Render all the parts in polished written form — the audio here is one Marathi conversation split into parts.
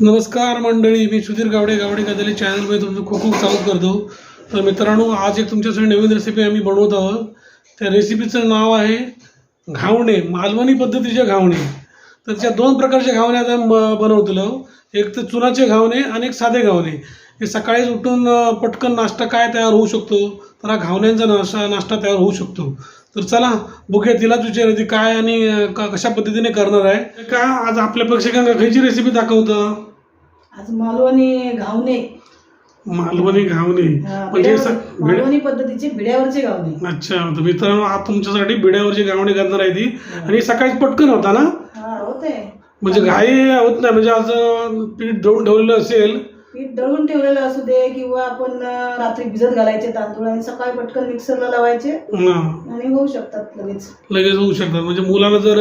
नमस्कार मंडळी, मी सुधीर गावडे गजाली चॅनलमध्ये तुमचं खूप खूप स्वागत करतो. तर मित्रांनो, आज एक तुमच्यासाठी नवीन रेसिपी आम्ही बनवत आहोत. त्या रेसिपीचं नाव आहे घावणे, मालवणी पद्धतीचे घावणे. तर त्या दोन प्रकारचे घावणे आता बनवतो. एक तर चुनाचे घावणे आणि एक साधे घावणे. हे सकाळीच उठून पटकन नाश्ता काय तयार होऊ शकतो, तर हा घावण्यांचा नाश्ता तयार होऊ शकतो. तर चला बघूया, तिलाच विचारूया ती काय आणि कशा पद्धतीने करणार आहे. का आज आपल्या प्रेक्षकांना खायची रेसिपी दाखवतं? आज मालवणी घावणे. मालवणी घावणे म्हणजे मालवणी पद्धतीचे भिड्यावरचे घावणे. अच्छा, तर मित्रांनो आज तुमच्यासाठी भिड्यावरची घावणे करणार आहे ती. आणि सकाळी पटकन होता ना, होते म्हणजे घाई होत नाही. म्हणजे आज पीठ दळून ठेवलेलं असेल, पीठ दळून ठेवलेलं असू दे किंवा आपण रात्री भिजत घालायचे तांदूळ आणि सकाळी पटकन मिक्सरला लावायचे आणि होऊ शकतात लगेच होऊ शकतात. म्हणजे मुलाला जर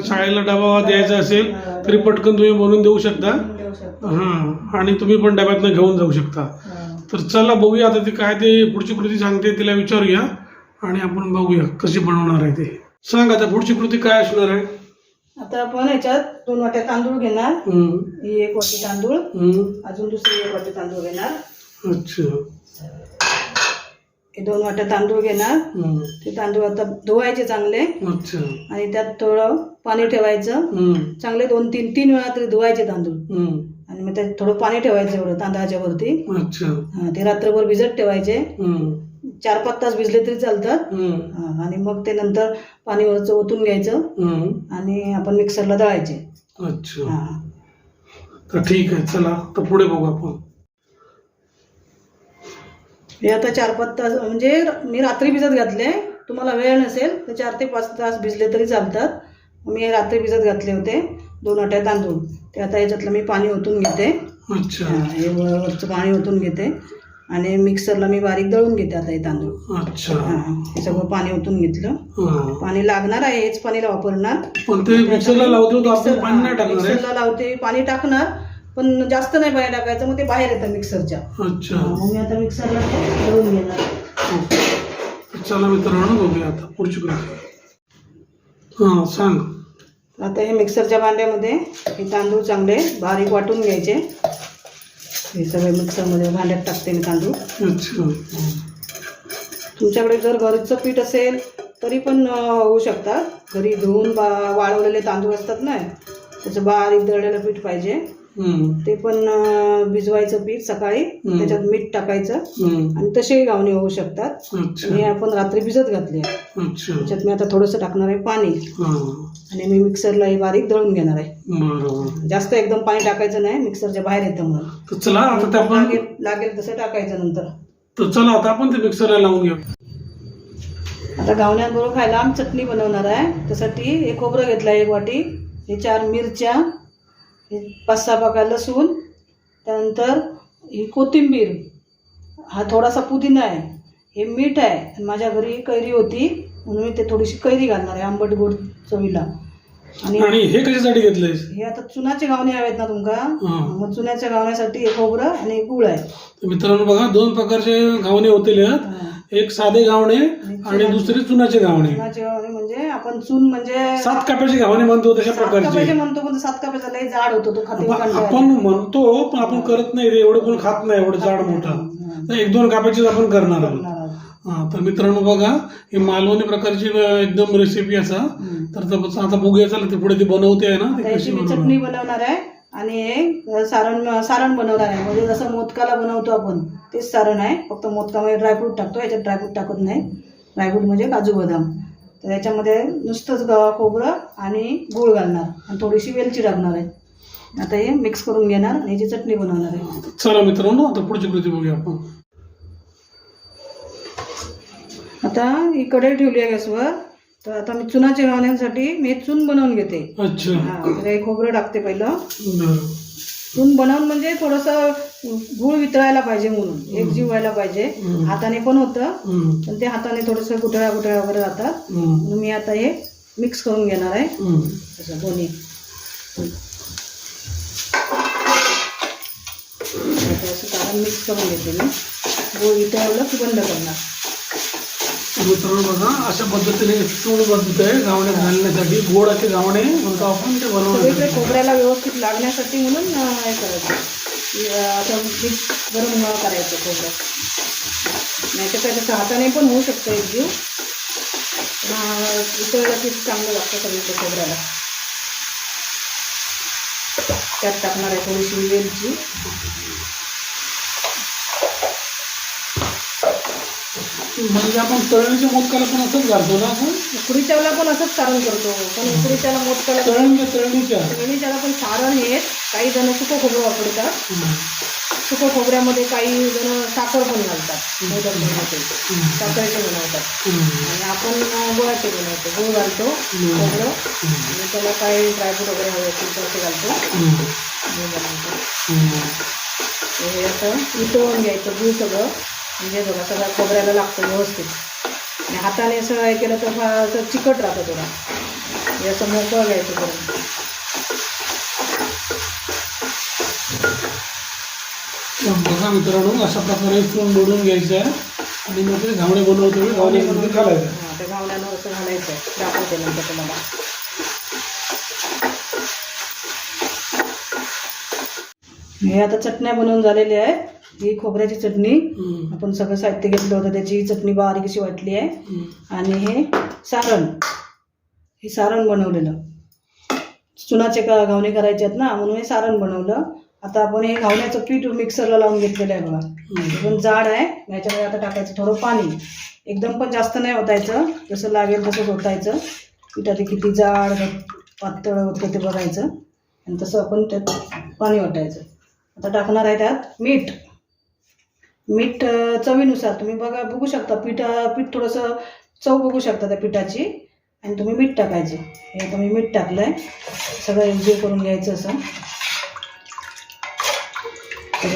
शाळेला डबा द्यायचा असेल तरी पटकन तुम्ही बनवून देऊ शकता. हां, आणि तुम्ही पण डब्यातनं घेऊन जाऊ शकता. तर चला बघूया आता ती काय ते पुढची कृती सांगते, तिला विचारूया आणि आपण बघूया कशी बनवणार आहे ते. सांग आता पुढची कृती काय असणार आहे. आता आपण ह्याच्यात 2 वाट्या तांदूळ घेणार. ही 1 वाटी तांदूळ, अजून दुसरी 1 वाटी तांदूळ घेणार. अच्छा, हे 2 वाट्या तांदूळ घेणार. ते तांदूळ आता धुवायचे चांगले. अच्छा, आणि त्यात थोडं पाणी ठेवायचं. चांगले 2-3 वेळा तरी धुवायचे तांदूळ. आणि मग त्यात थोडं पाणी ठेवायचं एवढं तांदळाच्या वरती. अच्छा, ते रात्रभर भिजत ठेवायचे. 4-5 तास भिजले तरी चालतात. आणि मग ते नंतर पाणी वरचं ओतून घ्यायचं आणि आपण मिक्सरला दळायचे. अच्छा, तर ठीक आहे. चला तर पुढे बघू आपण. हे आता 4-5 तास म्हणजे मी रात्री भिजत घातले. तुम्हाला वेळ नसेल तर 4 ते 5 तास भिजले तरी चालतात. मी रात्री भिजत घातले होते 2 वाट्या तांदूळ. ते आता याच्यातलं मी पाणी ओतून घेते. अच्छा, हे वरचं पाणी ओतून घेते आणि मिक्सरला मी बारीक दळून घेते आता हे तांदूळ. अच्छा, हे सगळं पाणी ओतून घेतलं. पाणी लागणार आहे, हेच पाणीला वापरणार. पण ते मिक्सरला लावतो तर आपण पाणी नाही टाकणार. मिक्सरला लावते, पाणी टाकणार पण जास्त नाही पाणी टाकायचं, मग ते बाहेर येतं मिक्सरच्या. अच्छा, मग मी आता मिक्सरला दळून घेणार. चला मित्रांनो बघूया आता पुढची कृती. हां सांग. आता हे मिक्सरच्या भांड्यामध्ये हे तांदूळ चांगले बारीक वाटून घ्यायचे. हे सगळे मिक्सरमध्ये भांड्यात टाकते मी तांदूळ. अच्छा, तुमच्याकडे जर घरचं पीठ असेल तरी पण होऊ शकतात. घरी धुवून वाळवलेले तांदूळ असतात ना, त्याचं बारीक दळलेलं पीठ पाहिजे. ते पण भिजवायचं पीठ सकाळी, त्याच्यात मीठ टाकायचं आणि तसेही घावणे होऊ शकतात. हे आपण रात्री भिजत घातले. त्याच्यात मी आता थोडंसं टाकणार आहे पाणी आणि मी मिक्सरला हे बारीक दळून घेणार आहे. जास्त एकदम पाणी टाकायचं नाही, मिक्सरच्या बाहेर येतं म्हणून. चला आता आपण लागेल तसं टाकायचं नंतर. तर चला आता आपण ते मिक्सरला लावून घेऊ. आता घावण्यांबरोबर खायला आम्ही चटणी बनवणार आहे. त्यासाठी हे खोबरं घेतलं 1 वाटी, हे 4 मिरच्या, 5-6 पाकळ्या लसूण, त्यानंतर ही कोथिंबीर, हा थोडासा पुदिना आहे, हे मीठ आहे. आणि माझ्या घरी कैरी होती म्हणून मी ते थोडीशी कैरी घालणार आहे आंबट गोड चवीला. आणि हे कशासाठी घेतलंय? हे आता चुनाचे घावणे हवेत ना तुमका, मग चुन्याच्या घावण्यासाठी हे खोबरं आणि गुळ आहे. मित्रांनो बघा, 2 प्रकारचे घावणे होतील. एक साधे घावणे आणि दुसरे चुनाचे घावणे. चुनाचे घावणे म्हणजे आपण चून म्हणजे 7 काप्याचे घावणे म्हणतो तशा प्रकारचे म्हणतो, पण 7 काप्याचा लय जाड होतो तो. आपण म्हणतो पण आपण करत नाही, एवढं कोण खात नाही एवढं जाड मोठं. 1-2 काप्याचीच आपण करणार आहोत. तर मित्रांनो बघा, ही मालवणी प्रकारची एकदम रेसिपी असा. तर आता बघूया, चला ते पुढे ती बनवते आहे ना, त्याची मी चटणी बनवणार आहे आणि हे सारण बनवणार आहे. म्हणजे जसं मोदकाला बनवतो आपण तेच सारण आहे, फक्त मोदकामध्ये ड्रायफ्रूट टाकतो, याच्यात ड्रायफ्रूट टाकत नाही. ड्रायफ्रूट म्हणजे काजू बदाम. तर याच्यामध्ये नुसतंच खोबरं आणि गूळ घालणार आणि थोडीशी वेलची टाकणार आहे. आता हे मिक्स करून घेणार आणि याची चटणी बनवणार आहे. चला मित्रांनो आता पुढची कृती बघूया आपण. आता ही कढई ठेवली आहे गॅसवर. तर आता मी चुनाच्या घावण्यांसाठी मी चून बनवून घेते. अच्छा, तर हे खोबरं टाकते पहिलं. चून बनवून म्हणजे थोडंसं गूळ वितळायला पाहिजे म्हणून, एकजीव व्हायला पाहिजे. हाताने पण होतं, पण ते हाताने थोडंसं गुठळ्या वगैरे जातात. म्हणून मी आता हे मिक्स करून घेणार आहे असं दोन्ही. असं सारण मिक्स करून घेते मी. गूळ वितळवलं की बंद करणार. मित्रांनो बघा अशा पद्धतीने चूळ बनवत आहे घावण्यात घालण्यासाठी. गोड असे घावणे म्हणतो आपण ते सगळीकडे बनवण्यासाठी. खोबऱ्याला व्यवस्थित लागण्यासाठी म्हणून हे करायचं, आता पीठ गरम करायचं खोबरं. नाही तर त्याच्या हाताने पण होऊ शकतं एक जीव, उसळलं पीठ चांगलं लागतं सगळीकडे खोबऱ्याला. त्यात टाकणार आहे थोडीशी वेलची, म्हणजे आपण तळणीच्या मोदकाला पण असंच घालतो ना आपण. उकडीच्याला पण असंच सारण करतो, पण उकडीच्याला मोदकाला तळणीच्याला पण सारण हे काही जण सुकं खोबरं वापरतात. सुकं खोबऱ्यामध्ये काही जण साखर पण घालतात मोदक बनवते, साखरेचे बनवतात. आणि आपण गुळाचे बनवतो, गुळ घालतो खोबरं आणि त्याला काही ड्रायफ्रूट वगैरे हवे असतील तर ते घालतो, गुळ बनवतो. हे असं वितळून घ्यायचं गुळ सगळं, म्हणजे बघा सगळं खोबऱ्याला लागतं व्यवस्थित. आणि हाताने असं हे केलं तर फार असं चिकट राहतं थोडा, हे असं मोकळं घ्यायचं करून. बघा मित्रांनो अशा प्रकारे चूळ मोडून घ्यायचं आहे आणि मग ते घावणे बनवतो घावण्यामध्ये घालायचं. हां, त्या घावण्यानं असं घालायचं आहे, दाखवते नंतर तुम्हाला. हे आता चटण्या बनवून झालेल्या आहेत. ही खोबऱ्याची चटणी, आपण सगळं साहित्य घेतलं होतं त्याची चटणी बारीक अशी वाटली आहे. आणि हे सारण, हे सारण बनवलेलं, चुनाचे घावणे करायचे आहेत ना म्हणून हे सारण बनवलं. आता आपण हे घावण्याचं पीठ मिक्सरला लावून घेतलेलं आहे बघा, हे पण जाड आहे. याच्यामध्ये आता टाकायचं थोडं पाणी, एकदम पण जास्त नाही ओतायचं, जसं लागेल तसंच ओतायचं. पीठ आधी किती जाड पातळ होतं ते बघायचं आणि तसं आपण त्यात पाणी ओतायचं. आता टाकणार आहे त्यात मीठ. मीठ चवीनुसार तुम्ही बघू शकता, पीठ थोडंसं चव बघू शकता त्या पिठाची, आणि तुम्ही मीठ टाकायचे. हे आता मी मीठ टाकलं आहे, सगळं एकजीव करून घ्यायचं, असं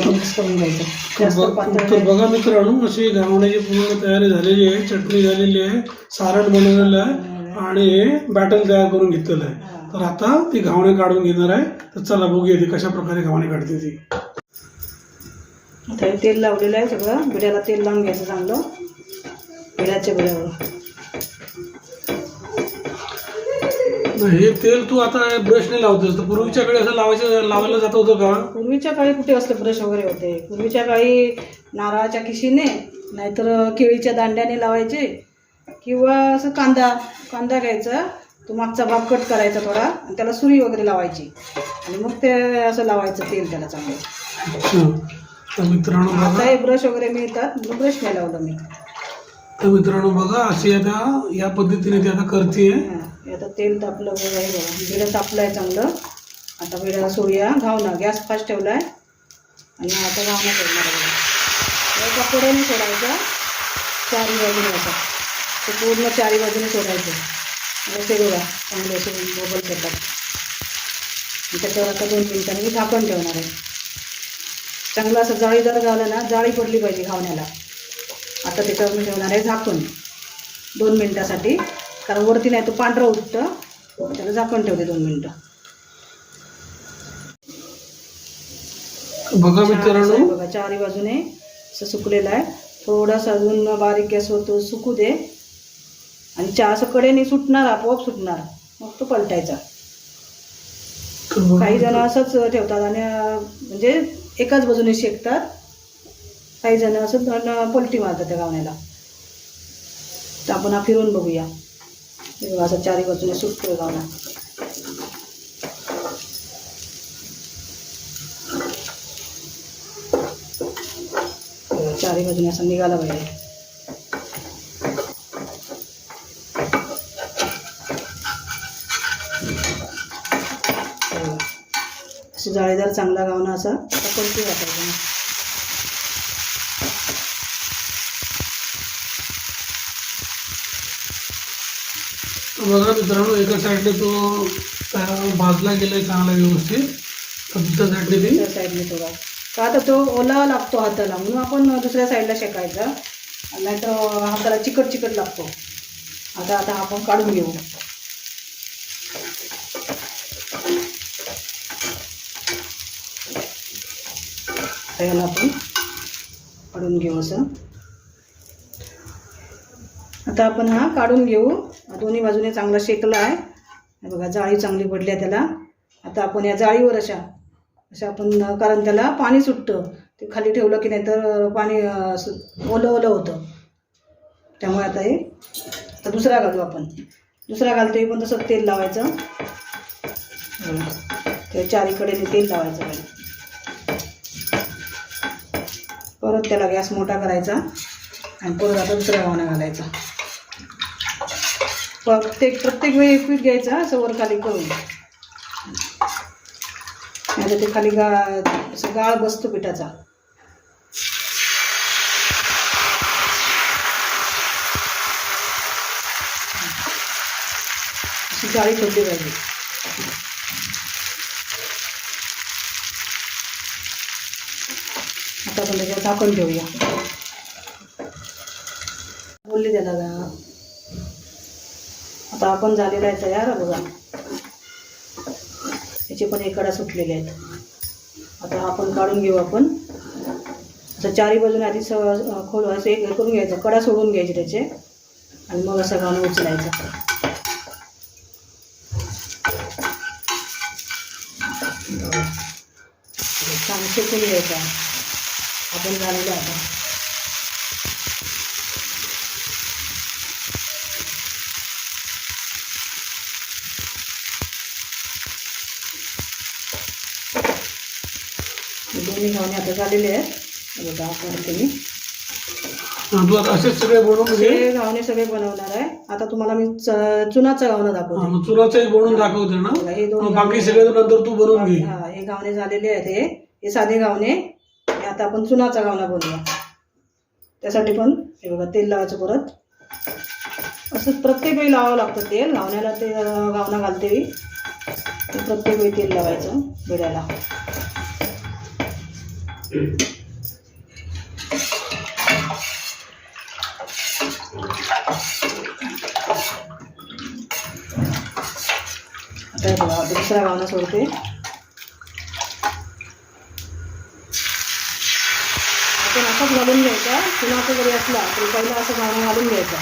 मिक्स करून घ्यायचं. जास्त पातळ बघा मित्रांनो अशी घावण्याची पूर्ण तयारी झालेली आहे, चटणी झालेली आहे, सारण बनवलेलं आहे आणि हे बॅटर तयार करून घेतलेलं आहे. तर आता ती घावणे काढून घेणार आहे. तर चला बघूया ती कशा प्रकारे घावणे काढते ती. आता हे तेल लावलेलं आहे, सगळं बिड्याला तेल लावून घ्यायचं चांगलं, बिड्याच्या बिड्यावर. हे तेल तू आता ब्रशने लावतोस, तर पूर्वीच्या काळी असं लावायला जात होतं का? पूर्वीच्या काळी कुठे असले ब्रश वगैरे होते. पूर्वीच्या काळी नारळाच्या खिशीने नाहीतर केळीच्या दांड्याने लावायचे, किंवा असं कांदा घ्यायचा, तो मागचा भाग कट करायचा थोडा आणि त्याला सुरी वगैरे लावायची आणि मग ते असं लावायचं तेल त्याला चांगलं. तर मित्रांनो आता हे ब्रश वगैरे मिळतात म्हणून ब्रश नाही लावलं मी. तर मित्रांनो बघा अशी आता या पद्धतीने ती आता करते. आता तेल तापलं बघा, हे बघा बिडं तापलं आहे चांगलं. आता बिड्याला सोडूया घावणं, गॅस फास्ट ठेवला आहे आणि आता घावणं सोडणार आहे. एका पुढेने सोडायचा, चारी बाजूने होता ते पूर्ण चारी बाजूने सोडायचं. असे बघा चांगले असे बबल करतात. त्याच्यावर आता 2 मिनिटांनी मी झाकण ठेवणार आहे. चांगलं असं जाळीदार घावलं ना, जाळी पडली पाहिजे घावण्याला. आता त्याच्यावर मी ठेवणार आहे झाकण 2 मिनिटासाठी, कारण वरती नाही तो पांढरं उठतं, त्याला झाकण ठेवते 2 मिनिटं. बघा मित्रांनो बघा चारी बाजूने असं सुकलेलं आहे. थोडासा अजून बारीक गॅसवर तो सुकू दे आणि चहा असं कडेने सुटणार, आपोआप सुटणार, मग तो पलटायचा. काही जण असंच ठेवतात आणि म्हणजे एकाच बाजूने शेकतात, काही जण असं पलटी मारतात त्या घावण्याला. तर आपण हा फिरून बघूया. असं चारी बाजूने सुटतोय घावणा. चारी बाजूने असं निघाला पाहिजे. असं जाळीदार चांगला घावणा असा पलटी वाटायचा. बघा मित्रांनो एका साईडने तो भाजला गेलाय चांगला व्यवस्थित, तर दुसऱ्या साईडने थोडा का तर तो ओला लागतो हाताला, म्हणून आपण दुसऱ्या साईडला शेकायचा, नाही तर हाताला चिकट लागतो. आता आपण काढून घेऊ. याला आपण काढून घेऊ असं. आता आता आपण हा काढून घेऊ. दोन्ही बाजूने चांगला शेकला आहे. हे बघा जाळी चांगली पडली आहे त्याला. आता आपण या जाळीवर अशा आपण, कारण त्याला पाणी सुटतं, ते खाली ठेवलं की नाही तर पाणी ओलं ओलं होतं. त्यामुळे आता हे आता दुसरा घालू आपण. दुसरा घालतोय पण तसं तेल लावायचं. ते चारीकडे तेल लावायचं आहे. परत त्याला गॅस मोठा करायचा आणि परत आता दुसरा घावना घालायचा. प्रत्येक वेळी पीठ घ्यायचं असं वर खाली करून, नाही ते खाली असं गाळ बसतो पिठाचा. अशी जाळी ठेवली पाहिजे. आता आपण त्याच्यावर झाकण ठेवूया. बोलली त्याला आता आपण झालेला आहे तयार. बघा त्याचे पण एक कडा सुटलेले आहेत. आता आपण काढून घेऊ. आपण असं चारी बाजूने आधी खोल असं एक करून घ्यायचं, कडा सोडून घ्यायचे त्याचे आणि मग असं घालून उचलायचं. छान शेकून घ्यायचा. आपण झालेलं आता. दोन्ही घावणे आता झालेले आहेत. बघा आपण तुम्ही असेच सगळे बनवून घे. घावणे सगळे बनवणार आहे. आता तुम्हाला मी चुनाचा घावना दाखवते. चुनाचा एक बनवून दाखवते ना. हे दोन बाकी सगळे नंतर तू बनवून घे. हे घावणे झालेले आहेत. हे साधे घावणे. आता आपण चुनाचा घावना बनवूया. त्यासाठी पण हे बघा तेल लावायचं. परत असं प्रत्येक वेळी लावावं लागतं तेल. घावण्याला ते घावना घालते वेळी प्रत्येक वेळी तेल लावायचं बिड्याला. आता बघा दुसरा घावना सोडते. आपण असंच घालून घ्यायचा. चुनाचा जरी असला तरी पहिला असं घावना घालून घ्यायचा.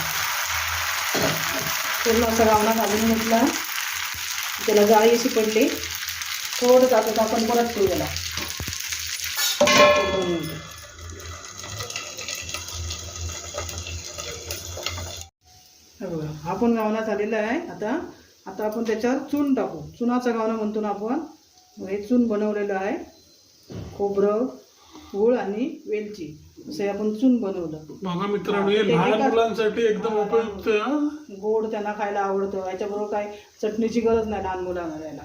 पूर्ण असा घावना घालून घेतला. त्याला जाळी अशी पडली. थोडं जातं आपण परत ठेवू त्याला. बघा हा पण घावना झालेला आहे. आता आपण त्याच्यावर चून टाकू. चुनाचा घावना म्हणतो ना आपण. हे चून बनवलेलं आहे. खोबरं, गूळ आणि वेलची असं आपण चून बनवलं. बघा मित्रांनो, हे लहान मुलांसाठी एकदम उपयुक्त. गोड त्यांना खायला आवडतं. याच्याबरोबर काय चटणीची गरज नाही लहान मुलांना द्यायला.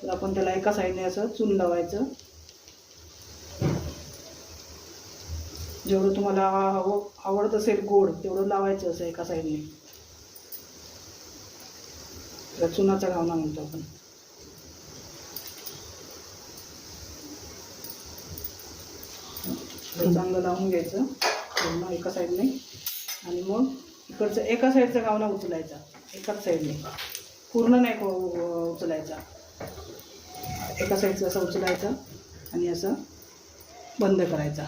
तर आपण त्याला एका साईडने असं चून लावायचं. जेवढं तुम्हाला आवडत असेल गोड तेवढं लावायचं असं एका साईडने. चुनाचा घावना म्हणतो आपण. चांगलं लावून घ्यायचं पूर्ण एका साईडने आणि मग इकडचं एका साईडचा घावना उचलायचा. एकाच साईडने पूर्ण नाही उचलायचा. एका साईडचा असं उचलायचा आणि असं बंद करायचा.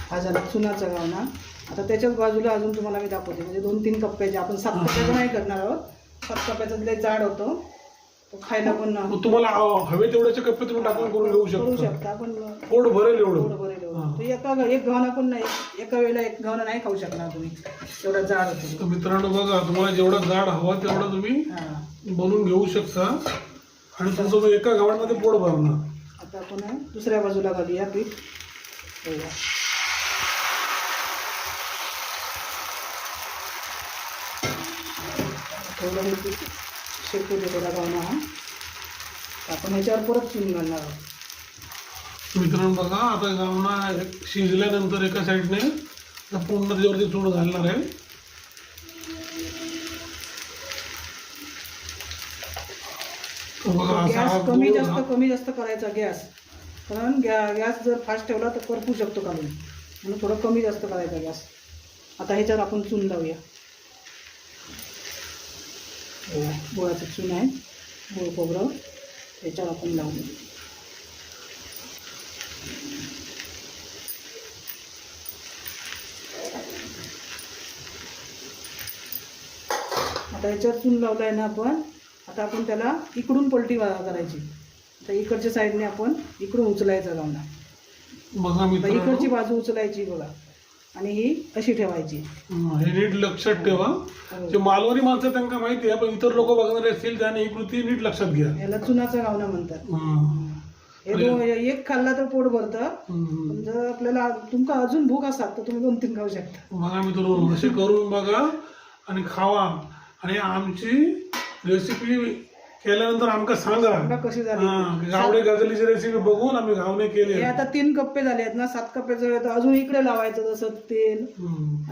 हा झाला चुनाचा घावना. आता त्याच्याच बाजूला अजून तुम्हाला मी दाखवते. म्हणजे 2-3 कप्प्याचे. आपण 7 कप्प्याचं नाही करणार आहोत. 7 कप्प्याचा लय जाड होतो तो खायला. पण तुम्हाला हवे तेवढ्याचे कप्पे तुम्ही टाकून करू शकता. पण पोट भरेल एवढं. एक घावना पण नाही. एका वेळेला एक घावना नाही खाऊ शकणार तुम्ही. एवढा जाड होतो. मित्रांनो बघा, तुम्हाला जेवढा जाड हवा तेवढा तुम्ही बनवून घेऊ शकता आणि तुमचं एका घावण्यामध्ये पोट भरणार. आता आपण दुसऱ्या बाजूला घालूया पीठ. थोडं हे पीठ शेकू दे थोडा घावना हा. आपण ह्याच्यावर परत चून घालणार आहोत. मित्रांनो बघा, आता घावना शिजल्यानंतर एका साईडने पूर्ण त्याच्यावरती चून घालणार आहे. गॅस कमी जास्त करायचा गॅस. कारण गॅस जर फास्ट ठेवला तर करपू शकतो खालून. म्हणून थोडं कमी जास्त करायचा गॅस. आता ह्याच्यावर आपण चून लावूया. गुळाचं चून आहे. गूळ खोबरं ह्याच्यावर आपण लावू. आता याच्यावर चून लावलं आहे ना आपण. आता आपण त्याला इकडून पलटी करायची. आता इकडच्या साईडने आपण इकडून उचलायचा घावना. बघा मित्रांनो, इकडची बाजू उचलायची बघा आणि ही अशी ठेवायची. हे नीट लक्षात ठेवा. जे मालवणी माणसं त्यांना माहिती आहे, पण इतर लोक बघणारे असतील त्याने ही कृती नीट लक्षात घ्या. याला चुनाचा घावना म्हणतात. हे एक खाल्ला तर पोट भरतं. पण जर आपल्याला तुमका अजून भूक असतात तर तुम्ही 2-3 खाऊ शकता. बघा मित्रांनो, असे करून बघा आणि खावा. आणि आमची रेसिपी केल्यानंतर आमका सांगा कशी झाली. गावडे गजलीची रेसिपी बघून आम्ही घावणे केले. हे आता 3 कप्पे झाले आहेत ना. 7 कप्प्याचं तर अजून इकडे लावायचं तसं तेल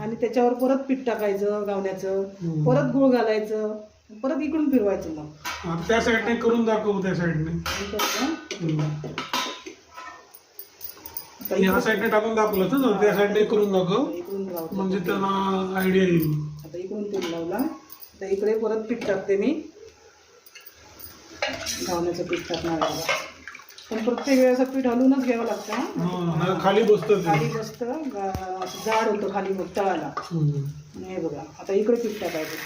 आणि त्याच्यावर परत पीठ टाकायचं घावण्याचं, परत गुळ घालायचं, परत इकडून फिरवायचं. मग त्या साईडने करून दाखवू. त्या साईडने या साईडने टाकून दाखवलं तर त्या साईडने करून दाखव, म्हणजे त्यांना आयडिया येईल. आता इकडून तेल लावला. आता इकडे परत पीठ टाकते मी. घावण्याचं पीठ टाकणार आहे. पण प्रत्येक वेळेस पीठ हलवूनच घ्यावं लागतं. खाली बसतं, खाली बसतं, जाड होतं खाली मग तळाला. हे बघा आता इकडे पीठ टाकायचं.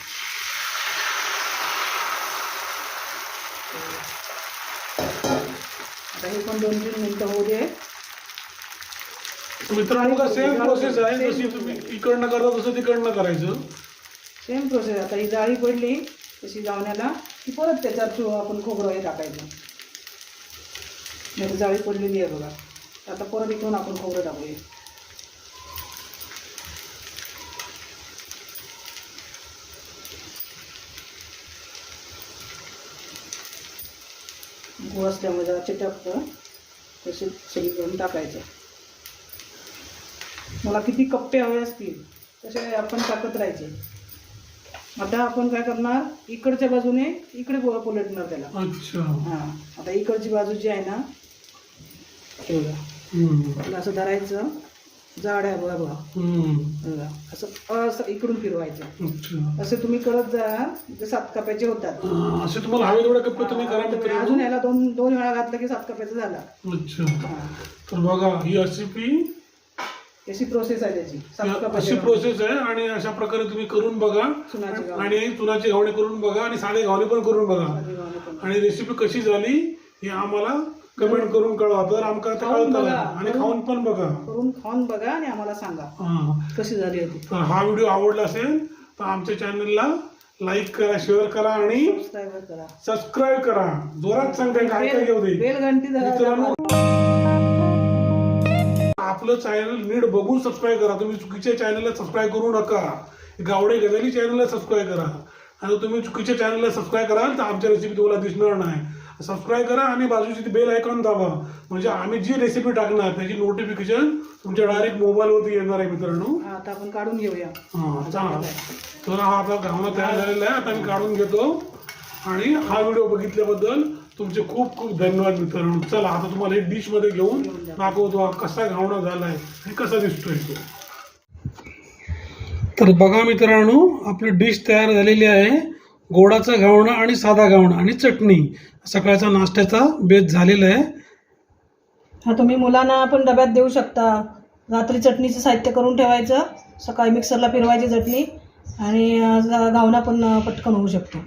आता हे पण 2-3 मिनिटं होऊ दे. मित्रांनो, का सेम प्रोसेस आहे. जशी तुम्ही इकडनं करता तसं तिकडनं करायचं. Same process. आता ही जाळी पडली तशी घावण्याला की परत त्याच्यात आपण खोबरं हे टाकायचं. नाही जाळी पडलेली आहे बघा. आता परत इकडून आपण खोबरं टाकूया. गुळ असल्यामुळे जरा चिटकतं. तसे सगळीकडून टाकायचं. मला किती कप्पे हवे असतील तसे आपण टाकत राहायचे. आता आपण काय करणार, इकडच्या बाजूने इकडे पलटणार त्याला. अच्छा. हां, आता इकडची बाजू जी आहे ना तेवढं असं धरायचं. जाड आहे बघा बघा. असं इकडून फिरवायचं. असं तुम्ही करत जा. 7 कप्प्याचे होतात. असे तुम्हाला हवे तेवढे कप्पे तुम्ही करा. अजून याला 2 वेळा घातलं की 7 कप्प्याचं झाला. अच्छा. तर बघा ही रेसिपी अशी प्रोसेस आहे त्याची. 7 कप्पे अशी प्रोसेस आहे. आणि अशा प्रकारे तुम्ही करून बघा. आणि चुनाचे घावणे करून बघा आणि साधे घावणे पण करून बघा. आणि रेसिपी कशी झाली हे आम्हाला कमेंट करून कळवा. तर आमका कळतं. आणि खाऊन पण बघा. खाऊन बघा आणि आम्हाला सांगा कशी झाली होती. तर हा व्हिडिओ आवडला असेल तर आमच्या चॅनलला लाईक करा, शेअर करा आणि सबस्क्राईब करा. जोरात सांगते काय काय घेऊ दे. बेल घंटी मित्रांनो, आपलं चॅनल नीट बघून सबस्क्राईब करा. तुम्ही चुकीच्या चॅनलला सबस्क्राईब करू नका. गावडे गजाली चॅनलला सबस्क्राईब करा. आणि तुम्ही चुकीच्या चॅनलला सबस्क्राईब कराल तर आमच्या रेसिपी तुम्हाला दिसणार नाही. सबस्क्राईब करा आणि बाजूची बेल आयकॉन दाबा. म्हणजे आम्ही जी रेसिपी टाकणार त्याची नोटिफिकेशन तुमच्या डायरेक्ट मोबाईलवरती येणार आहे. मित्रांनो, आता आपण काढून घेऊया. चला. तर हा आपला घावणा तयार झालेला आहे. आता मी काढून घेतो. आणि हा व्हिडिओ बघितल्याबद्दल तुमचे खूप खूप धन्यवाद मित्रांनो. चला आता तुम्हाला एक डिश मध्ये घेऊन दाखवतो कसा घावणा झालाय आणि कसा दिसतोय तो. तर बघा मित्रांनो, आपली डिश तयार झालेली आहे. गोडाचा घावणा आणि साधा घावणा आणि चटणी. सकाळचा नाश्त्याचा बेत झालेला आहे. हा तुम्ही मुलांना पण डब्यात देऊ शकता. रात्री चटणीचं साहित्य करून ठेवायचं. सकाळी मिक्सरला फिरवायची चटणी आणि घावणा पण पटकन होऊ शकतो.